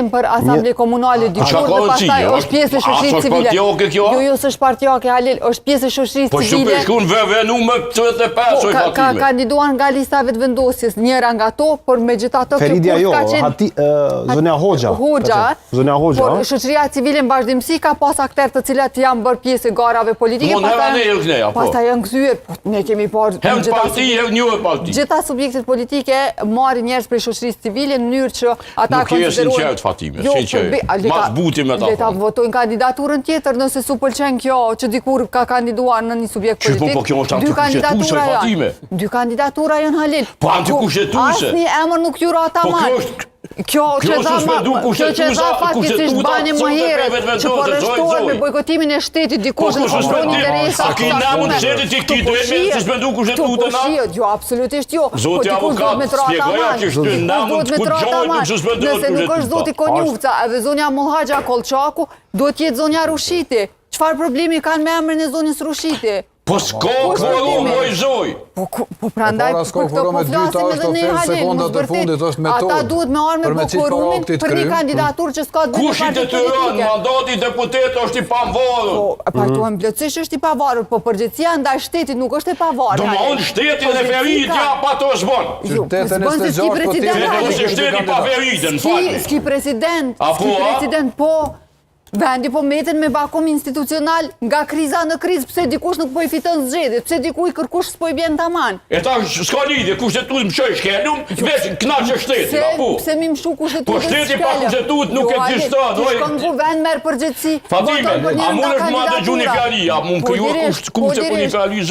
kandidim për asamble komunale dikur dhe pastaj është pjesë e shoqërisë civile. Jo, s'është partijake Halil, është pjesë e shoqërisë civile. Po që përshkun venu me 35 oj ka kandiduar nga listave të vendosjes, njëra nga to, por megjithatë Feridia jo, Zonja Hoxha. Zonja Hoxha. Por shoqëria civile në vazhdimsi ka pas aktorë të cilat janë bërë pjesë e garave politike, pastaj janë kthyer, po ne kemi parë gjitha subjektet politike marrin njerëz prej shoqërisë civile në mënyrë që ata konsiderojnë. Nuk sinqert Fatime, sinqert. Mas buti me ta. Le ta votojnë kandidaturën tjetër nëse s'u pëlqen kjo që dikur ka kandiduar në një subjekt politik. Po kjo është antikushtetuese Fatime. Dy kandidatura janë Halil. Po antikushtetuese. Asnjë emër nuk jura ata marr. Kjo që tha faktikisht bani më herët që porreshtohet me bojkotimin e shtetit dikush në kontrollin interesa. A ki namun shtetit që ki duhet me suspendu kushtetutën a? Jo, absolutisht jo. Zoti avokat, spjegoja që shtë namun të kugjojnë nuk suspendu nëse nuk është zoti Konjufca edhe zonja Mullhaxha Kolçaku, duhet jetë zonja Rushiti. Çfarë problemi kanë me emrin e zonjës Rushiti? Po s'ka kvorum oj zoj. Po prandaj për këto po flasim edhe ne Halil, ata duhet me armë me kvorumin për një kandidaturë që s'ka dy Kush i detyron mandati deputet është i pavarur. Po partuam plotësisht është i pavarur, po përgjegjësia ndaj shtetit nuk është e pavarur. Domthon shteti dhe Feridja pa to zbon. Qytetin e 26 Ose shteti pa Feridën, fal. Ski president, po vendi po meten me vakum institucional nga kriza në krizë, pse dikush nuk po i fiton zgjedhjet, pse dikujt kërkush s'po i bjen tamam. E ta s'ka lidhje, kushtetut më shoj shkelum, veç knaqe shteti, apo? Pse mi mshu kushtetut? Po shteti pa kushtetut nuk ekziston. Shkon guvern merr përgjegjësi. Fatime, a mund është ma dëgjuni fjali, a mund kriju kushte për një fjali